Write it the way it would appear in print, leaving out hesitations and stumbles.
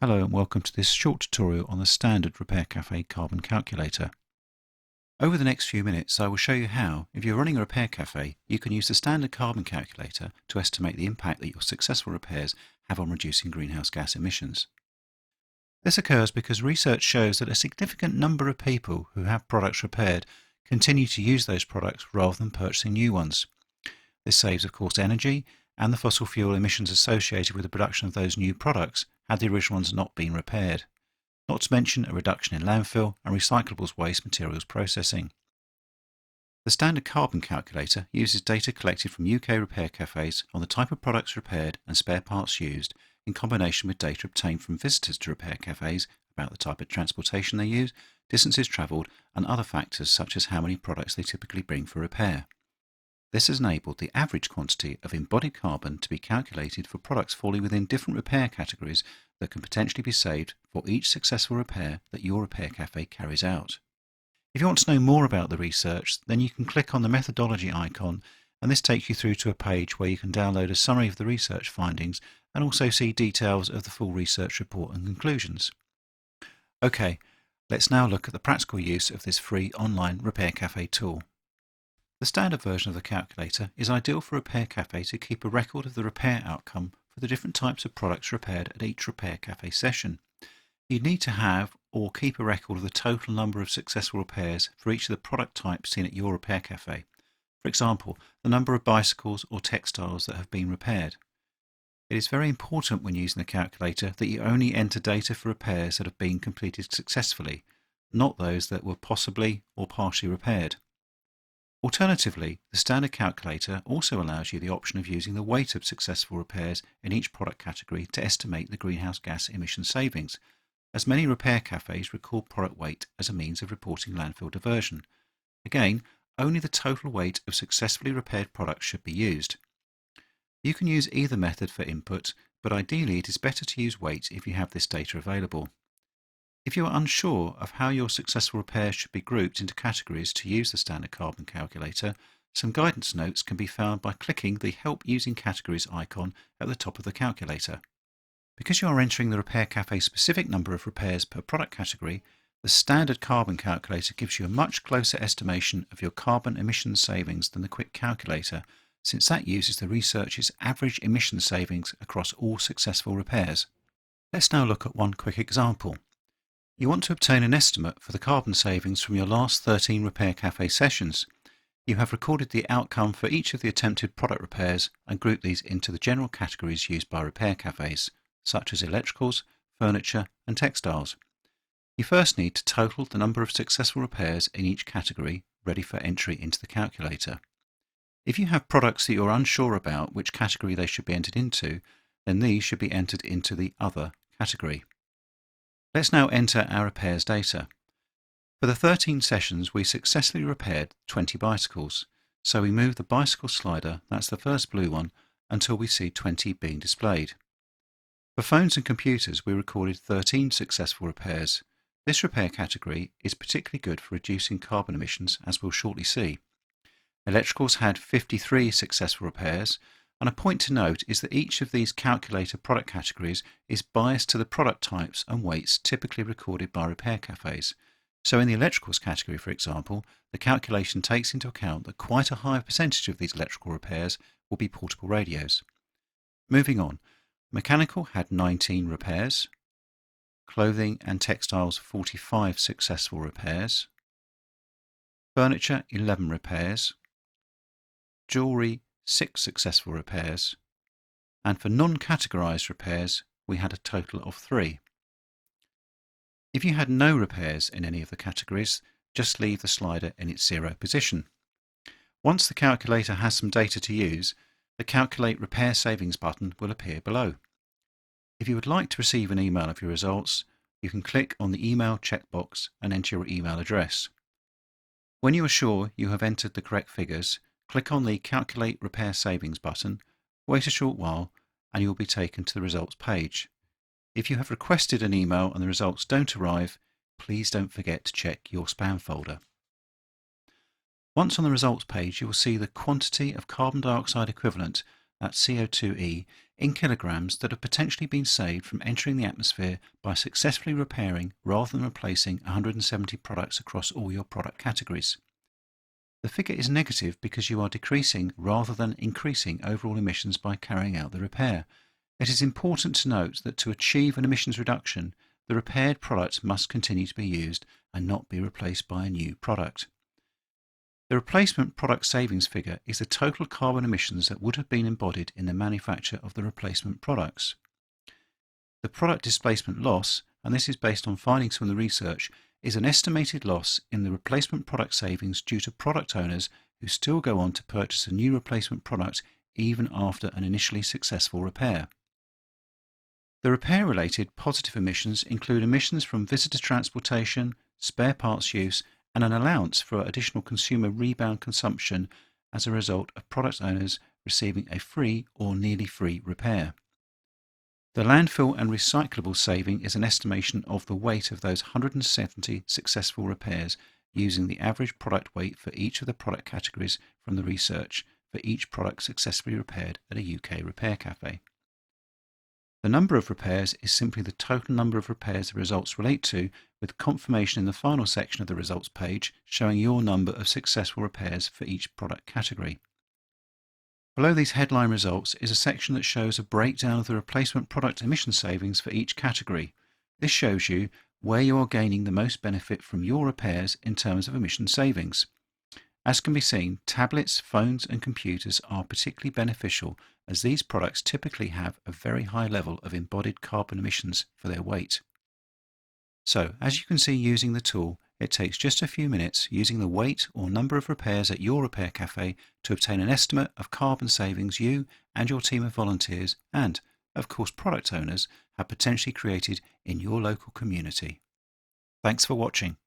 Hello and welcome to this short tutorial on the standard Repair Café Carbon Calculator. Over the next few minutes I will show you how, if you're running a repair cafe, you can use the standard carbon calculator to estimate the impact that your successful repairs have on reducing greenhouse gas emissions. This occurs because research shows that a significant number of people who have products repaired continue to use those products rather than purchasing new ones. This saves, of course, energy and the fossil fuel emissions associated with the production of those new products had the original ones not been repaired, not to mention a reduction in landfill and recyclables waste materials processing. The standard carbon calculator uses data collected from UK repair cafes on the type of products repaired and spare parts used, in combination with data obtained from visitors to repair cafes about the type of transportation they use, distances travelled, and other factors such as how many products they typically bring for repair. This has enabled the average quantity of embodied carbon to be calculated for products falling within different repair categories that can potentially be saved for each successful repair that your repair cafe carries out. If you want to know more about the research, then you can click on the methodology icon, and this takes you through to a page where you can download a summary of the research findings and also see details of the full research report and conclusions. Okay, let's now look at the practical use of this free online repair cafe tool. The standard version of the calculator is ideal for a repair cafe to keep a record of the repair outcome for the different types of products repaired at each repair cafe session. You need to have or keep a record of the total number of successful repairs for each of the product types seen at your repair cafe. For example, the number of bicycles or textiles that have been repaired. It is very important when using the calculator that you only enter data for repairs that have been completed successfully, not those that were possibly or partially repaired. Alternatively, the standard calculator also allows you the option of using the weight of successful repairs in each product category to estimate the greenhouse gas emission savings, as many repair cafes record product weight as a means of reporting landfill diversion. Again, only the total weight of successfully repaired products should be used. You can use either method for input, but ideally it is better to use weight if you have this data available. If you are unsure of how your successful repairs should be grouped into categories to use the standard carbon calculator, some guidance notes can be found by clicking the Help Using Categories icon at the top of the calculator. Because you are entering the Repair Cafe specific number of repairs per product category, the standard carbon calculator gives you a much closer estimation of your carbon emissions savings than the quick calculator, since that uses the research's average emission savings across all successful repairs. Let's now look at one quick example. You want to obtain an estimate for the carbon savings from your last 13 Repair Cafe sessions. You have recorded the outcome for each of the attempted product repairs and grouped these into the general categories used by repair cafes, such as electricals, furniture and textiles. You first need to total the number of successful repairs in each category ready for entry into the calculator. If you have products that you are unsure about which category they should be entered into, then these should be entered into the Other category. Let's now enter our repairs data. For the 13 sessions we successfully repaired 20 bicycles, so we move the bicycle slider, that's the first blue one, until we see 20 being displayed. For phones and computers we recorded 13 successful repairs. This repair category is particularly good for reducing carbon emissions, as we'll shortly see. Electricals had 53 successful repairs, and a point to note is that each of these calculator product categories is biased to the product types and weights typically recorded by repair cafes. So in the electricals category, for example, the calculation takes into account that quite a high percentage of these electrical repairs will be portable radios. Moving on, mechanical had 19 repairs, clothing and textiles 45 successful repairs, furniture 11 repairs, jewellery 6 successful repairs, and for non-categorised repairs we had a total of 3. If you had no repairs in any of the categories, just leave the slider in its 0 position. Once the calculator has some data to use, the Calculate Repair Savings button will appear below. If you would like to receive an email of your results, you can click on the email checkbox and enter your email address. When you are sure you have entered the correct figures, click on the Calculate Repair Savings button, wait a short while, and you will be taken to the results page. If you have requested an email and the results don't arrive, please don't forget to check your spam folder. Once on the results page, you will see the quantity of carbon dioxide equivalent that's CO2e, in kilograms that have potentially been saved from entering the atmosphere by successfully repairing rather than replacing 170 products across all your product categories. The figure is negative because you are decreasing rather than increasing overall emissions by carrying out the repair. It is important to note that to achieve an emissions reduction, the repaired product must continue to be used and not be replaced by a new product. The replacement product savings figure is the total carbon emissions that would have been embodied in the manufacture of the replacement products. The product displacement loss, and this is based on findings from the research, is an estimated loss in the replacement product savings due to product owners who still go on to purchase a new replacement product even after an initially successful repair. The repair-related positive emissions include emissions from visitor transportation, spare parts use, and an allowance for additional consumer rebound consumption as a result of product owners receiving a free or nearly free repair. The landfill and recyclable saving is an estimation of the weight of those 170 successful repairs using the average product weight for each of the product categories from the research for each product successfully repaired at a UK repair cafe. The number of repairs is simply the total number of repairs the results relate to, with confirmation in the final section of the results page showing your number of successful repairs for each product category. Below these headline results is a section that shows a breakdown of the replacement product emission savings for each category. This shows you where you are gaining the most benefit from your repairs in terms of emission savings. As can be seen, tablets, phones and computers are particularly beneficial as these products typically have a very high level of embodied carbon emissions for their weight. So, as you can see using the tool, it takes just a few minutes using the weight or number of repairs at your repair cafe to obtain an estimate of carbon savings you and your team of volunteers and, of course, product owners have potentially created in your local community. Thanks for watching.